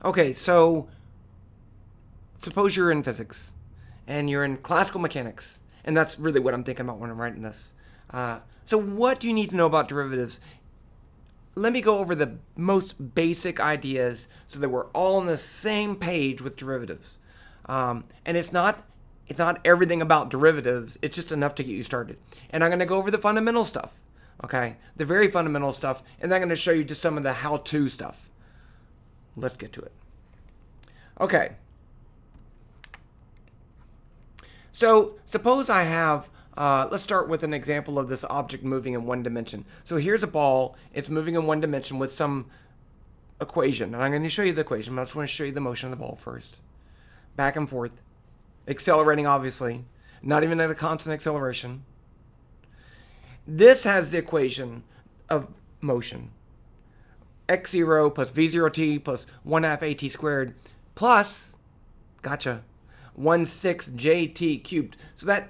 Okay, so suppose you're in physics and you're in classical mechanics, and that's really what I'm thinking about when I'm writing this. So what do you need to know about derivatives? Let me go over the most basic ideas so that we're all on the same page with derivatives. And it's not everything about derivatives. It's just enough to get you started. And I'm going to go over the fundamental stuff, okay? The very fundamental stuff, and then I'm going to show you just some of the how-to stuff. Let's get to it. Okay. So suppose I have, let's start with an example of this object moving in one dimension. So here's a ball. It's moving in one dimension with some equation. And I'm going to show you the equation, but I just want to show you the motion of the ball first. Back and forth. Accelerating, obviously. Not even at a constant acceleration. This has the equation of motion. x0 plus v0t plus 1/2 at squared plus, gotcha, 1/6 jt cubed. So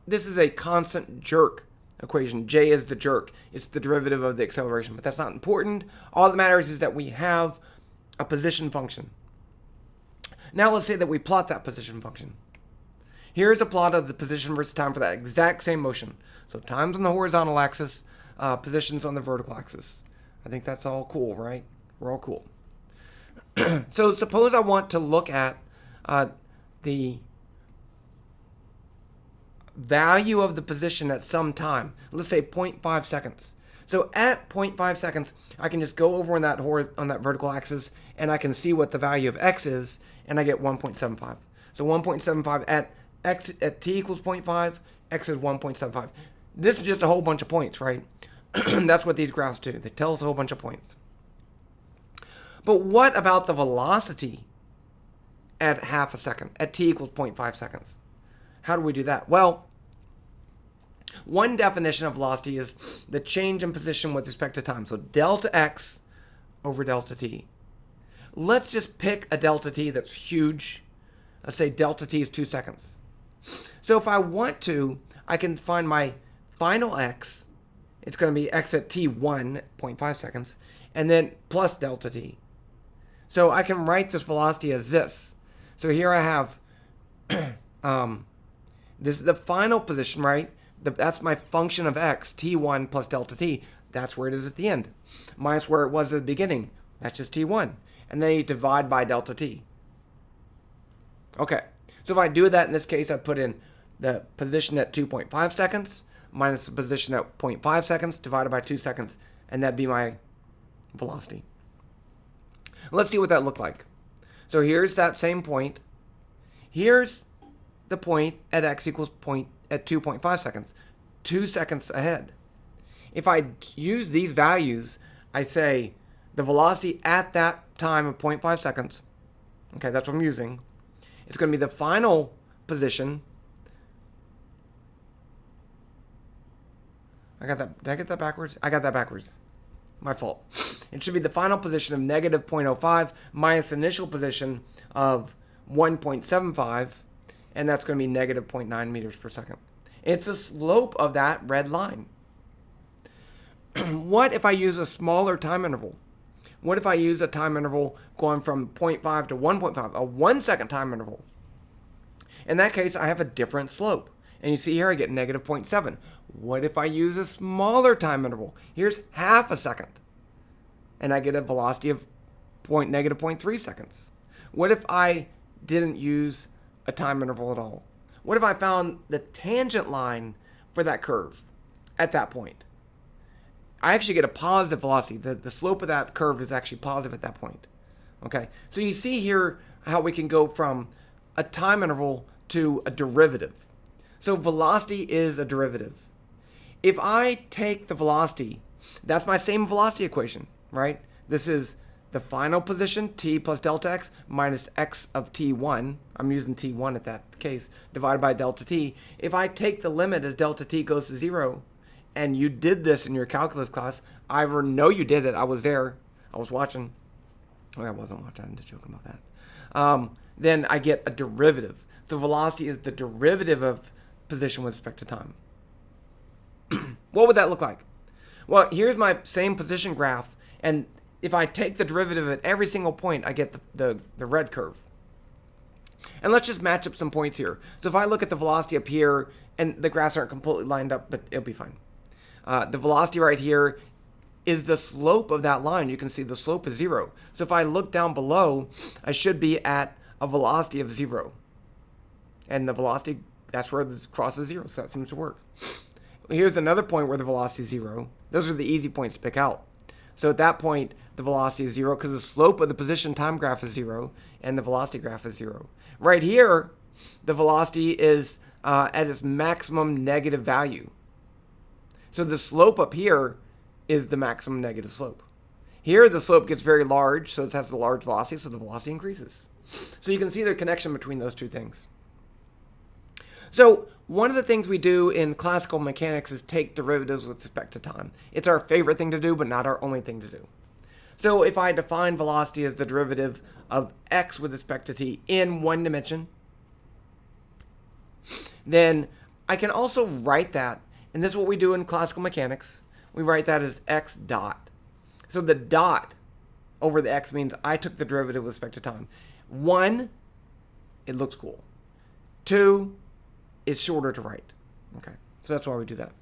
this is a constant jerk equation. J is the jerk. It's the derivative of the acceleration, but that's not important. All that matters is that we have a position function. Now let's say that we plot that position function. Here's a plot of the position versus time for that exact same motion. So time's on the horizontal axis, position's on the vertical axis. I think that's all cool, right? We're all cool. So suppose I want to look at the value of the position at some time. Let's say 0.5 seconds. So at 0.5 seconds, I can just go over on that vertical axis, and I can see what the value of x is, and I get 1.75. So 1.75 at t equals 0.5, x is 1.75. This is just a whole bunch of points, right? That's what these graphs do. They tell us a whole bunch of points. But what about the velocity at half a second, at t equals 0.5 seconds? How do we do that? Well, one definition of velocity is the change in position with respect to time. So delta x over delta t. Let's just pick a delta t that's huge. Let's say delta t is 2 seconds. So if I want to, I can find my final x. It's going to be x at t1, 0.5 seconds, and then plus delta t. So I can write this velocity as this. So here I have, this is the final position, right? That's my function of x, t1 plus delta t. That's where it is at the end. Minus where it was at the beginning. That's just t1. And then you divide by delta t. Okay. So if I do that in this case, I put in the position at 2.5 seconds minus the position at 0.5 seconds divided by 2 seconds. And that'd be my velocity. Let's see what that looked like. So here's that same point. Here's the point at x equals point at 2.5 seconds. 2 seconds ahead. If I use these values, I say the velocity at that time of 0.5 seconds, okay, that's what I'm using. It's going to be the final position. I got that. Did I get that backwards? I got that backwards. My fault. It should be the final position of negative 0.05 minus initial position of 1.75, and that's going to be negative 0.9 meters per second. It's the slope of that red line. What if I use a smaller time interval? What if I use a time interval going from 0.5 to 1.5, a 1 second time interval? In that case, I have a different slope. And you see here I get negative 0.7. What if I use a smaller time interval? Here's half a second. And I get a velocity of negative 0.3 seconds. What if I didn't use a time interval at all? What if I found the tangent line for that curve at that point? I actually get a positive velocity. The slope of that curve is actually positive at that point. Okay, so you see here how we can go from a time interval to a derivative. So velocity is a derivative. If I take the velocity, that's my same velocity equation, right? This is the final position, t plus delta x, minus x of t1. I'm using t1 at that case, divided by delta t. If I take the limit as delta t goes to 0, and you did this in your calculus class, I know you did it. I was there. I was watching. Oh, I wasn't watching. I'm just joking about that. Then I get a derivative. So velocity is the derivative of position with respect to time. What would that look like? Well, here's my same position graph, and if I take the derivative at every single point, I get the red curve. And let's just match up some points here. So if I look at the velocity up here, and the graphs aren't completely lined up, but it'll be fine. The velocity right here is the slope of that line. You can see the slope is 0. So if I look down below, I should be at a velocity of 0. And the velocity, that's where this crosses 0, so that seems to work. Here's another point where the velocity is 0. Those are the easy points to pick out. So at that point, the velocity is 0 because the slope of the position time graph is 0 and the velocity graph is 0. Right here, the velocity is at its maximum negative value. So the slope up here is the maximum negative slope. Here, the slope gets very large, so it has a large velocity, so the velocity increases. So you can see the connection between those two things. So one of the things we do in classical mechanics is take derivatives with respect to time. It's our favorite thing to do, but not our only thing to do. So if I define velocity as the derivative of x with respect to t in one dimension, then I can also write that, and this is what we do in classical mechanics. We write that as x dot. So the dot over the x means I took the derivative with respect to time. 1, it looks cool. 2, is shorter to write. Okay, so that's why we do that.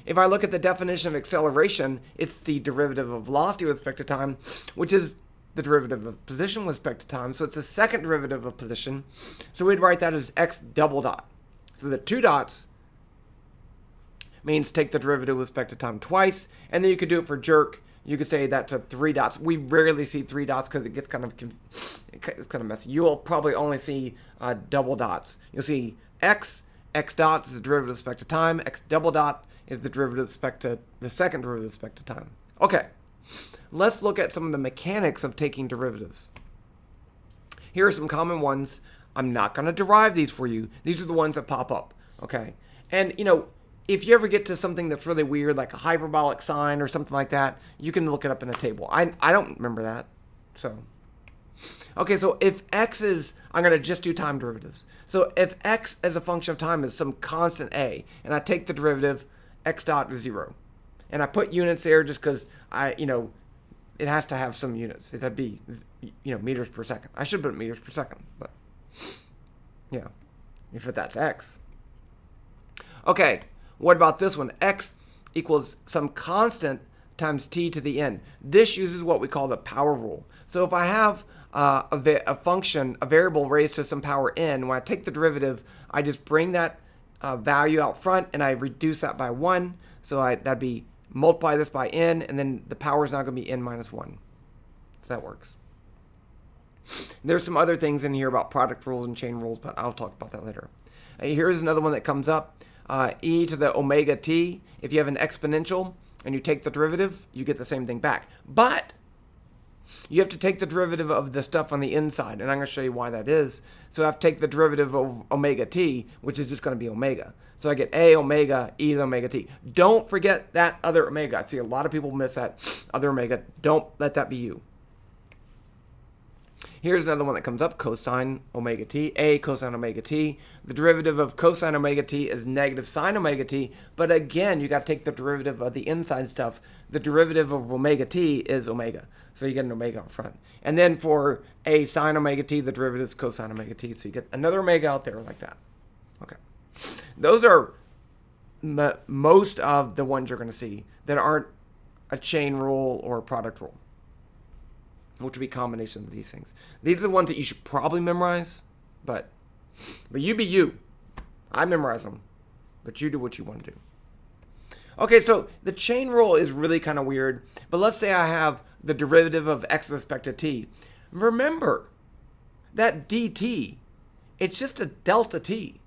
If I look at the definition of acceleration, it's the derivative of velocity with respect to time, which is the derivative of position with respect to time. So it's the second derivative of position. So we'd write that as x double dot. So the 2 dots means take the derivative with respect to time twice, and then you could do it for jerk. You could say that's a 3 dots. We rarely see 3 dots because it gets it's kind of messy. You'll probably only see double dots. You'll see x dot is the derivative with respect to time. X double dot is the derivative with respect to the second derivative with respect to time. Okay, let's look at some of the mechanics of taking derivatives. Here are some common ones. I'm not going to derive these for you. These are the ones that pop up. Okay, and if you ever get to something that's really weird, like a hyperbolic sign or something like that, you can look it up in a table. I don't remember that. So, okay, so if x is, I'm going to just do time derivatives. So if x as a function of time is some constant a, and I take the derivative, x dot is 0. And I put units there just because it has to have some units. It had to be, meters per second. I should put meters per second, but yeah, if that's x. Okay. What about this one? X equals some constant times t to the n. This uses what we call the power rule. So if I have a function, a variable raised to some power n, when I take the derivative, I just bring that value out front and I reduce that by 1. So that'd be multiply this by n, and then the power is now going to be n minus 1. So that works. There's some other things in here about product rules and chain rules, but I'll talk about that later. Here's another one that comes up. E to the omega t. If you have an exponential and you take the derivative, you get the same thing back. But you have to take the derivative of the stuff on the inside, and I'm going to show you why that is. So I have to take the derivative of omega t, which is just going to be omega. So I get a omega e to the omega t. Don't forget that other omega. I see a lot of people miss that other omega. Don't let that be you. Here's another one that comes up, cosine omega t, a cosine omega t. The derivative of cosine omega t is negative sine omega t, but again, you got to take the derivative of the inside stuff. The derivative of omega t is omega, so you get an omega out front. And then for a sine omega t, the derivative is cosine omega t, so you get another omega out there like that. Okay, those are most of the ones you're going to see that aren't a chain rule or a product rule, which would be combinations of these things. These are the ones that you should probably memorize, but you be you. I memorize them, but you do what you want to do. Okay, so the chain rule is really kind of weird, but let's say I have the derivative of x with respect to t. Remember that dt, it's just a delta t.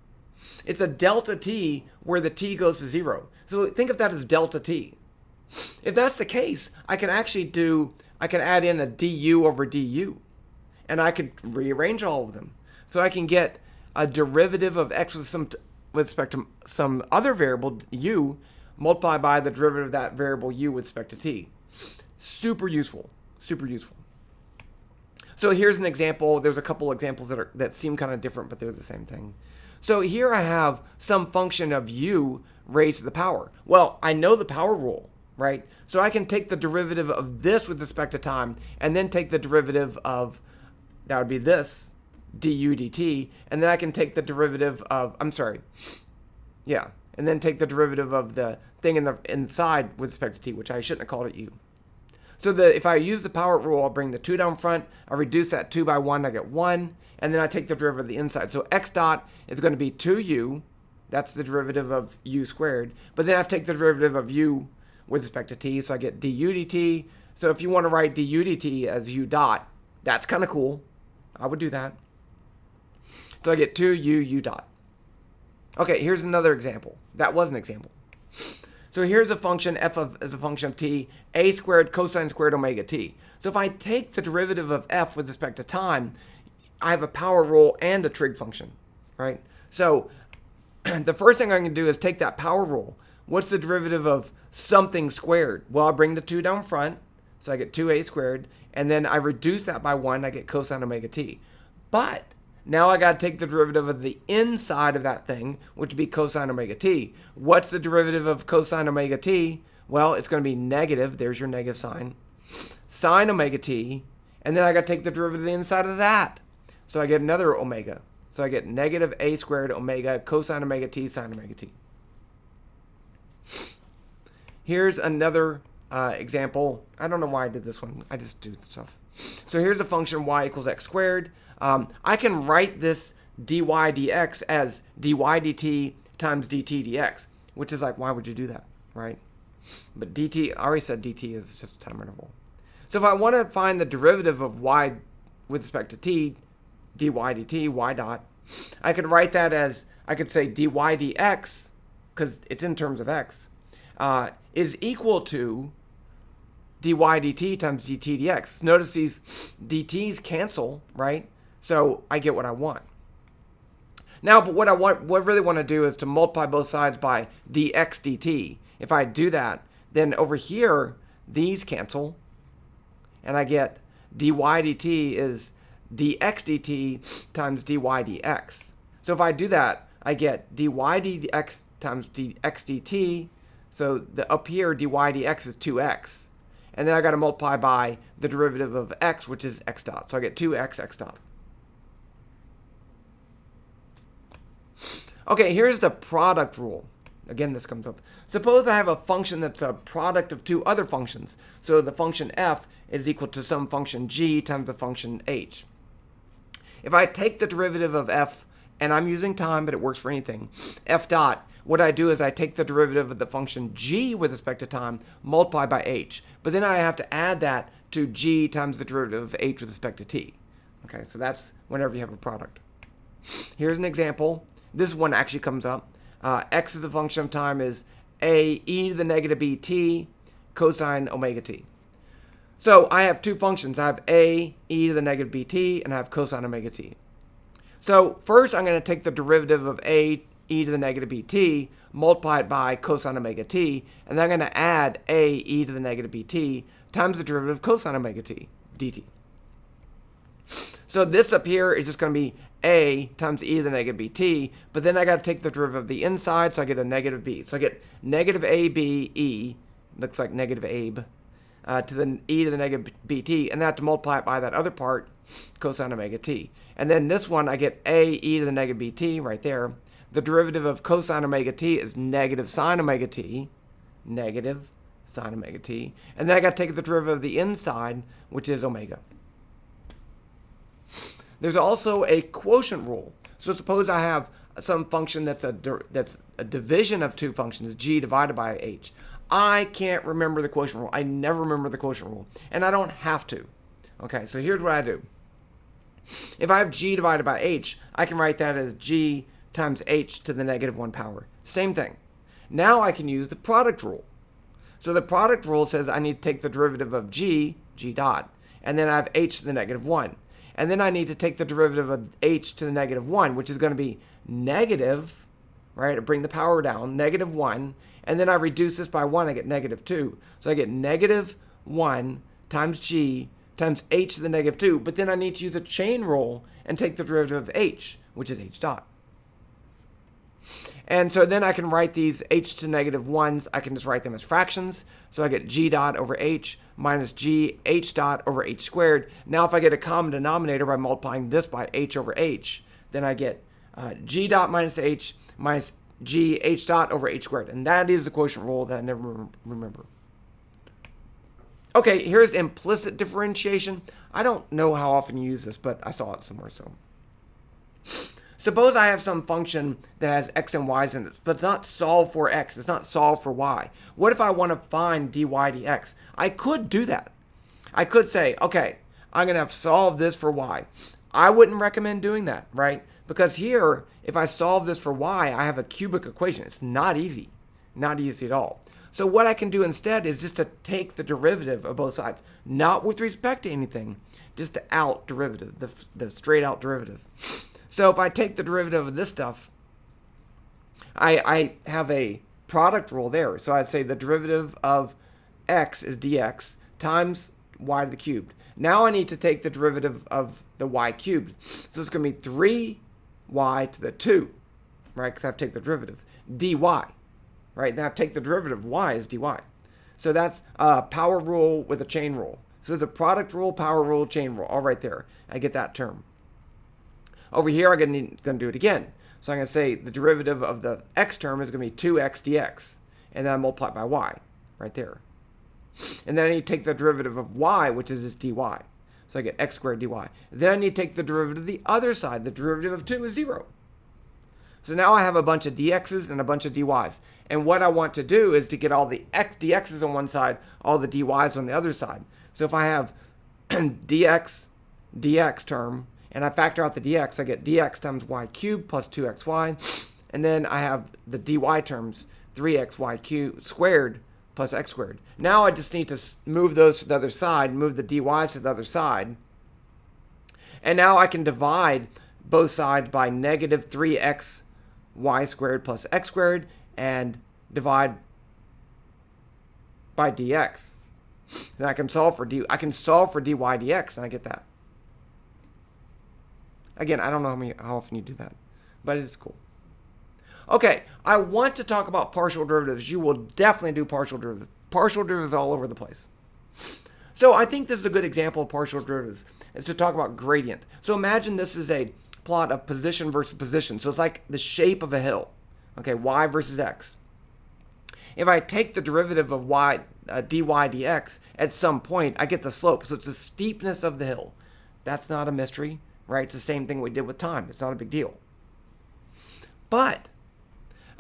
It's a delta t where the t goes to 0. So think of that as delta t. If that's the case, I can add in a du over du, and I could rearrange all of them. So I can get a derivative of x with respect to some other variable u, multiplied by the derivative of that variable u with respect to t. Super useful, super useful. So here's an example. There's a couple examples that seem kind of different, but they're the same thing. So here I have some function of u raised to the power. Well, I know the power rule. right? So I can take the derivative of this with respect to time, and then take the derivative of, that would be this, du dt, and then I can take the derivative of, and then take the derivative of the thing inside with respect to t, which I shouldn't have called it u. So if I use the power rule, I'll bring the 2 down front, I reduce that 2 by 1, I get 1, and then I take the derivative of the inside. So x dot is going to be 2u, that's the derivative of u squared, but then I have to take the derivative of u with respect to t, so I get du dt. So if you want to write du dt as u dot, that's kind of cool. I would do that. So I get 2u dot. Okay, here's another example. That was an example. So here's a function, f as a function of t, a squared cosine squared omega t. So if I take the derivative of f with respect to time, I have a power rule and a trig function, right? So the first thing I'm going to do is take that power rule. What's the derivative of something squared? Well, I'll bring the 2 down front, so I get 2a squared, and then I reduce that by 1, I get cosine omega t. But now I got to take the derivative of the inside of that thing, which would be cosine omega t. What's the derivative of cosine omega t? Well, it's going to be negative. There's your negative sign. Sine omega t. And then I got to take the derivative of the inside of that. So I get another omega. So I get negative a squared omega cosine omega t sine omega t. Here's another example. I don't know why I did this one. I just do stuff. So here's a function y equals x squared. I can write this dy dx as dy dt times dt dx, which is like, why would you do that, right? But dt, I already said dt is just a time interval. So if I want to find the derivative of y with respect to t, dy dt, y dot, I could write that as, I could say dy dx, because it's in terms of x, is equal to dy dt times dt dx. Notice these dt's cancel, right? So I get what I want. Now, but what I really want to do is to multiply both sides by dx dt. If I do that, then over here, these cancel, and I get dy dt is dx dt times dy dx. So if I do that, I get dy dx times dx dt. So up here, dy dx is 2x. And then I got to multiply by the derivative of x, which is x dot. So I get 2x x dot. Okay, here's the product rule. Again, this comes up. Suppose I have a function that's a product of two other functions. So the function f is equal to some function g times the function h. If I take the derivative of f, and I'm using time, but it works for anything, f dot, what I do is I take the derivative of the function g with respect to time, multiply by h. But then I have to add that to g times the derivative of h with respect to t. Okay, so that's whenever you have a product. Here's an example. This one actually comes up. X as a function of time is a e to the negative bt cosine omega t. So I have two functions. I have a e to the negative bt, and I have cosine omega t. So first I'm going to take the derivative of a e to the negative bt, multiply it by cosine omega t, and then I'm going to add a e to the negative bt times the derivative of cosine omega t dt. So this up here is just going to be a times e to the negative bt, but then I got to take the derivative of the inside, so I get a negative b. So I get negative ab e, looks like negative abe, to the e to the negative bt, and then I have to multiply it by that other part, cosine omega t. And then this one, I get a e to the negative bt right there. The derivative of cosine omega t is negative sine omega t, negative sine omega t. And then I got to take the derivative of the inside, which is omega. There's also a quotient rule. So suppose I have some function that's a division of two functions, g divided by h. I can't remember the quotient rule. I never remember the quotient rule, and I don't have to. Okay, so here's what I do. If I have g divided by h, I can write that as g times h to the negative 1 power. Same thing. Now I can use the product rule. So the product rule says I need to take the derivative of g dot, and then I have h to the negative 1. And then I need to take the derivative of h to the negative 1, which is going to be negative, right? I bring the power down, negative 1. And then I reduce this by 1, I get negative 2. So I get negative 1 times g times h to the negative 2. But then I need to use a chain rule and take the derivative of h, which is h dot. And so then I can write these h to negative 1s. I can just write them as fractions. So I get g dot over h minus g h dot over h squared. Now if I get a common denominator by multiplying this by h over h, then I get g dot minus h minus g h dot over h squared. And that is the quotient rule that I never remember. Okay, here's implicit differentiation. I don't know how often you use this, but I saw it somewhere. So suppose I have some function that has x and y's in it, but it's not solved for x. It's not solved for y. What if I want to find dy dx? I could do that. I could say, okay, I'm going to have solved this for y. I wouldn't recommend doing that, right? Because here, if I solve this for y, I have a cubic equation. It's not easy. Not easy at all. So what I can do instead is just to take the derivative of both sides, not with respect to anything, just the out derivative, the straight out derivative. So if I take the derivative of this stuff, I have a product rule there. So I'd say the derivative of x is dx times y to the cubed. Now I need to take the derivative of the y cubed. So it's going to be 3y to the 2, right? Because I have to take the derivative. dy, right? Then I have to take the derivative of y is dy. So that's a power rule with a chain rule. So it's a product rule, power rule, chain rule, all right there. I get that term. Over here, I'm going to do it again. So I'm going to say the derivative of the x term is going to be 2x dx. And then I multiply it by y, right there. And then I need to take the derivative of y, which is this dy. So I get x squared dy. Then I need to take the derivative of the other side. The derivative of 2 is 0. So now I have a bunch of dx's and a bunch of dy's. And what I want to do is to get all the dx's on one side, all the dy's on the other side. So if I have dx term, and I factor out the dx, I get dx times y cubed plus 2xy. And then I have the dy terms, 3xy cubed squared plus x squared. Now I just need to move those to the other side, move the dy's to the other side. And now I can divide both sides by negative 3xy squared plus x squared and divide by dx. Then I can solve for dy dx, and I get that. Again, I don't know how often you do that, but it's cool. Okay, I want to talk about partial derivatives. You will definitely do partial derivatives. Partial derivatives all over the place. So I think this is a good example of partial derivatives, is to talk about gradient. So imagine this is a plot of position versus position. So it's like the shape of a hill. Okay, y versus x. If I take the derivative of y, dy dx, at some point, I get the slope. So it's the steepness of the hill. That's not a mystery, right? It's the same thing we did with time. It's not a big deal. But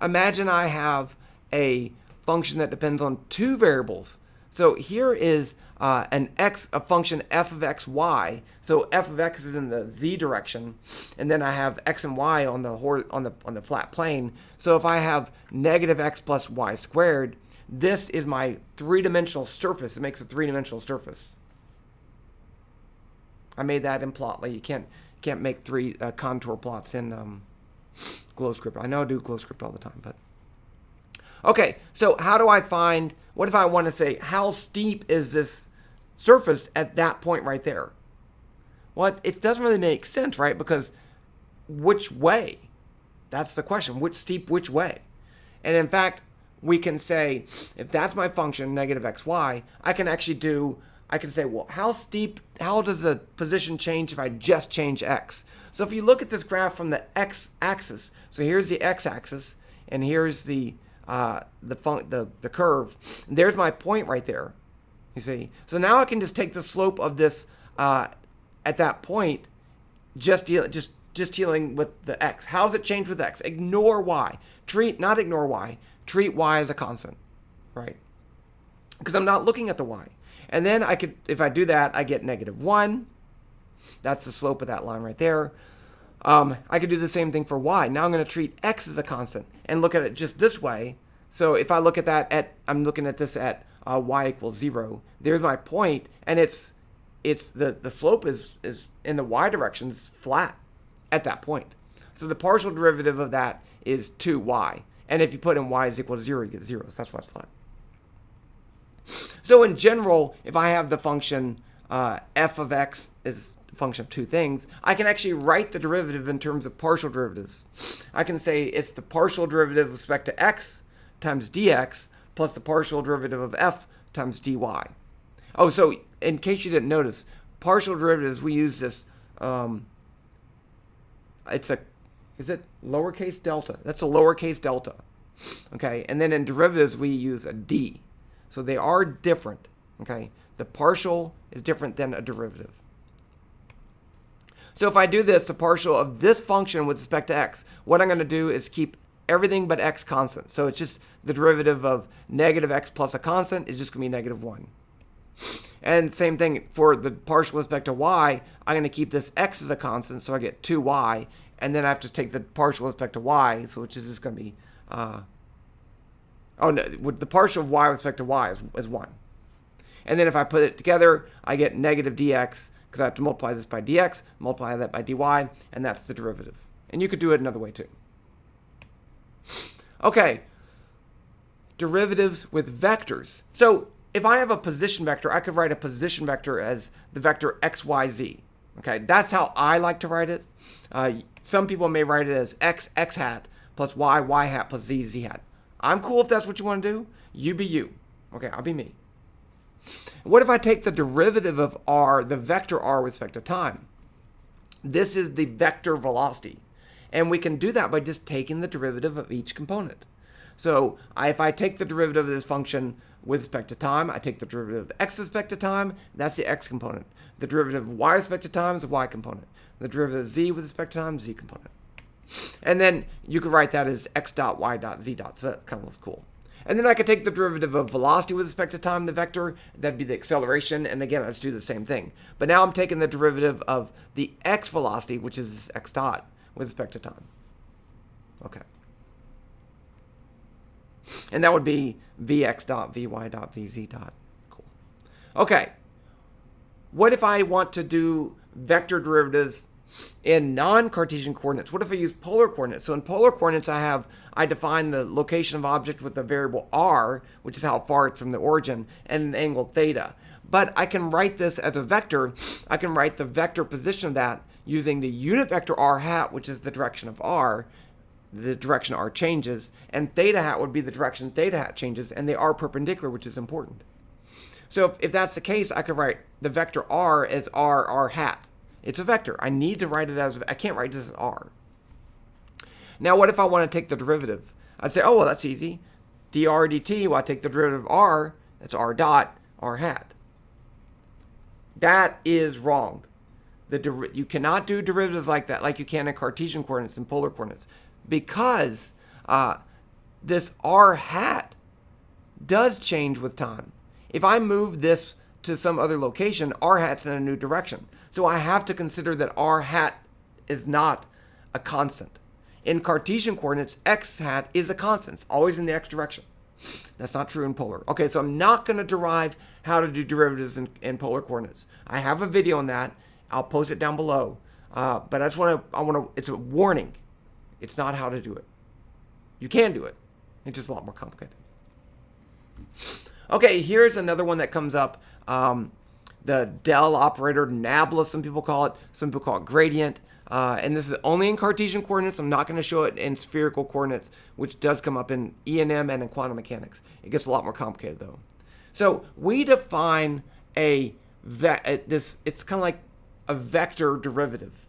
imagine I have a function that depends on two variables. So here is a function f of x, y. So f of x is in the z direction, and then I have x and y on the flat plane. So if I have negative x plus y squared, this is my three-dimensional surface. It makes a three-dimensional surface. I made that in Plotly. You can't make three contour plots in GlowScript. I know I do GlowScript all the time, but okay. So how do I find? What if I want to say how steep is this surface at that point right there? Well, it doesn't really make sense, right? Because which way? That's the question. Which way? And in fact, we can say if that's my function negative xy, I can say, well, how does the position change if I just change x? So if you look at this graph from the x-axis, so here's the x-axis, and here's the curve. And there's my point right there, you see. So now I can just take the slope of this at that point, just dealing with the x. How does it change with x? Ignore y. Treat y as a constant, right? Because I'm not looking at the y. And then if I do that, I get negative 1. That's the slope of that line right there. I could do the same thing for y. Now I'm going to treat x as a constant and look at it just this way. So if I look at that I'm looking at this at y equals 0. There's my point, and the slope is in the y direction is flat at that point. So the partial derivative of that is 2y. And if you put in y is equal to 0, you get 0. So that's why it's flat. So in general, if I have the function f of x is function of two things, I can actually write the derivative in terms of partial derivatives. I can say it's the partial derivative with respect to x times dx plus the partial derivative of f times dy. Oh, so in case you didn't notice, partial derivatives, we use this, is it lowercase delta? That's a lowercase delta. Okay, and then in derivatives, we use a d. So they are different. Okay, the partial is different than a derivative. So if I do this, the partial of this function with respect to x, what I'm going to do is keep everything but x constant. So it's just the derivative of negative x plus a constant is just going to be negative 1. And same thing for the partial with respect to y, I'm going to keep this x as a constant, so I get 2y, and then I have to take the partial with respect to y, so which is just going to be, the partial of y with respect to y is 1. And then if I put it together, I get negative dx, because I have to multiply this by dx, multiply that by dy, and that's the derivative. And you could do it another way too. Okay, derivatives with vectors. So if I have a position vector, I could write a position vector as the vector x, y, z. Okay, that's how I like to write it. Some people may write it as x hat plus y hat plus z hat. I'm cool if that's what you want to do. You be you. Okay, I'll be me. What if I take the derivative of r, the vector r with respect to time? This is the vector velocity. And we can do that by just taking the derivative of each component. So if I take the derivative of this function with respect to time, I take the derivative of x with respect to time, that's the x component. The derivative of y with respect to time is the y component. The derivative of z with respect to time is the z component. And then you could write that as x dot, y dot, z dot. So that kind of looks cool. And then I could take the derivative of velocity with respect to time, the vector, that'd be the acceleration, and again, I just do the same thing. But now I'm taking the derivative of the x velocity, which is this x dot, with respect to time. Okay. And that would be vx dot, vy dot, vz dot. Cool. Okay. What if I want to do vector derivatives in non-Cartesian coordinates? What if I use polar coordinates? So in polar coordinates, I define the location of object with the variable r, which is how far it's from the origin, and an angle theta. But I can write this as a vector. I can write the vector position of that using the unit vector r hat, which is the direction of r, the direction r changes, and theta hat would be the direction theta hat changes, and they are perpendicular, which is important. So if that's the case, I could write the vector r as r hat. It's a vector. I need to write it as, I can't write this as r. Now, what if I want to take the derivative? I'd say, oh, well, that's easy. dr dt, well, I take the derivative of r, that's r dot, r hat. That is wrong. You cannot do derivatives like that, like you can in Cartesian coordinates and polar coordinates, because this r hat does change with time. If I move this to some other location, r hat's in a new direction. So I have to consider that r hat is not a constant. In Cartesian coordinates, x hat is a constant. It's always in the x direction. That's not true in polar. Okay, so I'm not going to derive how to do derivatives in polar coordinates. I have a video on that. I'll post it down below. But I just want to, it's a warning. It's not how to do it. You can do it. It's just a lot more complicated. Okay, here's another one that comes up. The del operator, nabla, some people call it. Some people call it gradient. And this is only in Cartesian coordinates. I'm not going to show it in spherical coordinates, which does come up in E&M and in quantum mechanics. It gets a lot more complicated, though. So we define it's kind of like a vector derivative.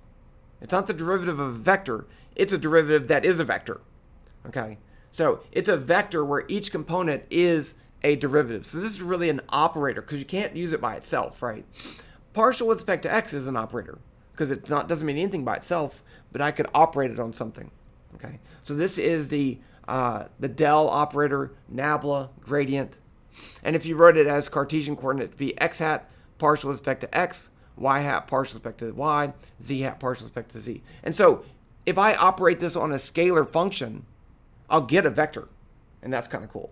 It's not the derivative of a vector. It's a derivative that is a vector. Okay? So it's a vector where each component is a derivative. So this is really an operator because you can't use it by itself, right? Partial with respect to x is an operator because it doesn't mean anything by itself, but I could operate it on something. Okay, so this is the del operator, nabla, gradient, and if you wrote it as Cartesian coordinate, it'd be x hat partial with respect to x, y hat partial with respect to y, z hat partial with respect to z. And so if I operate this on a scalar function, I'll get a vector, and that's kind of cool.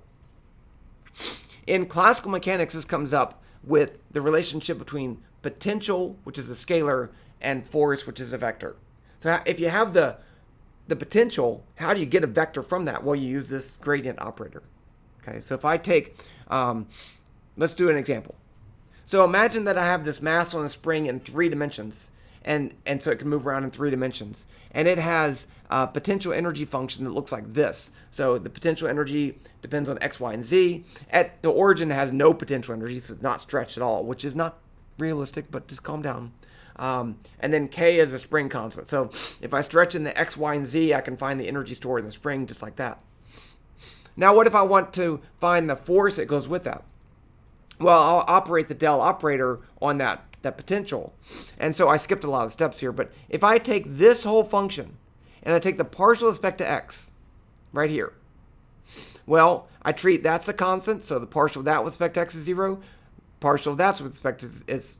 In classical mechanics, this comes up with the relationship between potential, which is a scalar, and force, which is a vector. So if you have the potential, how do you get a vector from that? Well, you use this gradient operator. Okay, so if I take, let's do an example. So imagine that I have this mass on a spring in 3 dimensions, and so it can move around in 3 dimensions. And it has a potential energy function that looks like this. So the potential energy depends on x, y, and z. At the origin, it has no potential energy, so it's not stretched at all, which is not realistic, but just calm down. And then k is a spring constant. So if I stretch in the x, y, and z, I can find the energy stored in the spring just like that. Now, what if I want to find the force that goes with that? Well, I'll operate the del operator on that potential. And so I skipped a lot of steps here, but if I take this whole function and I take the partial with respect to x right here, well, I treat that's a constant, so the partial of that with respect to x is 0, partial of that with respect to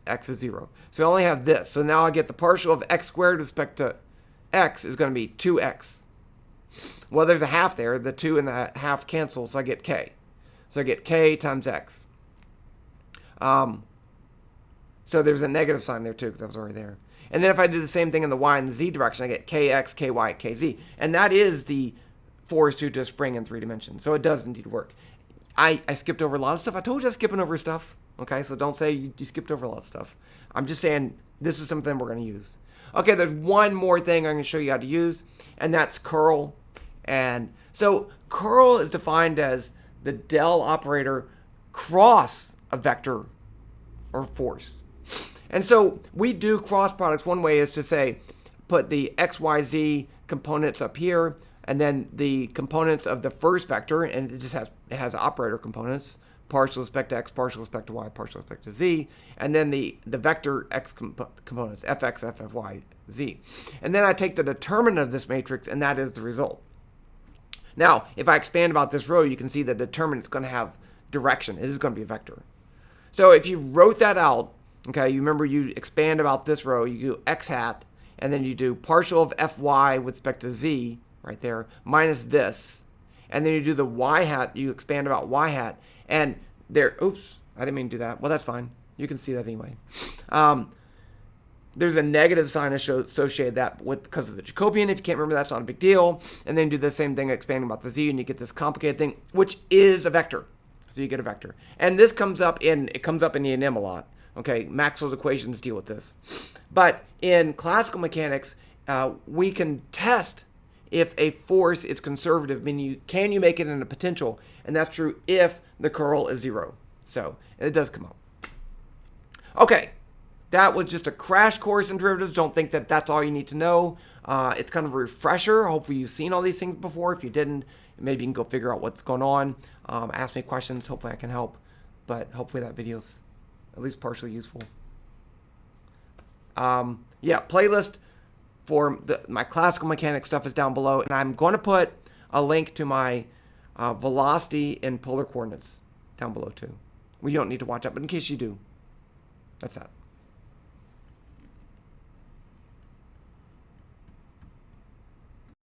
x is 0. So I only have this. So now I get the partial of x squared with respect to x is going to be 2x. Well, there's a half there. The 2 and the half cancel, so I get k. So I get k times x. So there's a negative sign there too, because I was already there. And then if I do the same thing in the y and the z direction, I get kx, ky, kz. And that is the force due to a spring in 3 dimensions. So it does indeed work. I skipped over a lot of stuff. I told you I was skipping over stuff. Okay, so don't say you skipped over a lot of stuff. I'm just saying this is something we're going to use. Okay, there's one more thing I'm going to show you how to use, and that's curl. And so curl is defined as the del operator cross a vector or force. And so we do cross products. One way is to say, put the x, y, z components up here, and then the components of the first vector, and it has operator components, partial with respect to x, partial with respect to y, partial with respect to z, and then the vector x components, fx, ffy, z. And then I take the determinant of this matrix, and that is the result. Now, if I expand about this row, you can see the determinant is going to have direction. It is going to be a vector. So if you wrote that out, okay, you remember you expand about this row, you do x hat, and then you do partial of fy with respect to z, right there, minus this. And then you do the y hat, you expand about y hat, and there, oops, I didn't mean to do that. Well, that's fine. You can see that anyway. There's a negative sign associated that with because of the Jacobian. If you can't remember, that's not a big deal. And then do the same thing, expanding about the z, and you get this complicated thing, which is a vector. So you get a vector. And this comes up in E&M a lot. Okay, Maxwell's equations deal with this. But in classical mechanics, we can test if a force is conservative, meaning can you make it in a potential? And that's true if the curl is 0. So it does come up. Okay, that was just a crash course in derivatives. Don't think that that's all you need to know. It's kind of a refresher. Hopefully you've seen all these things before. If you didn't, maybe you can go figure out what's going on. Ask me questions. Hopefully I can help. But hopefully that video's at least partially useful. Yeah, playlist for my classical mechanics stuff is down below. And I'm going to put a link to my velocity in polar coordinates down below too. We don't need to watch that, but in case you do, that's that.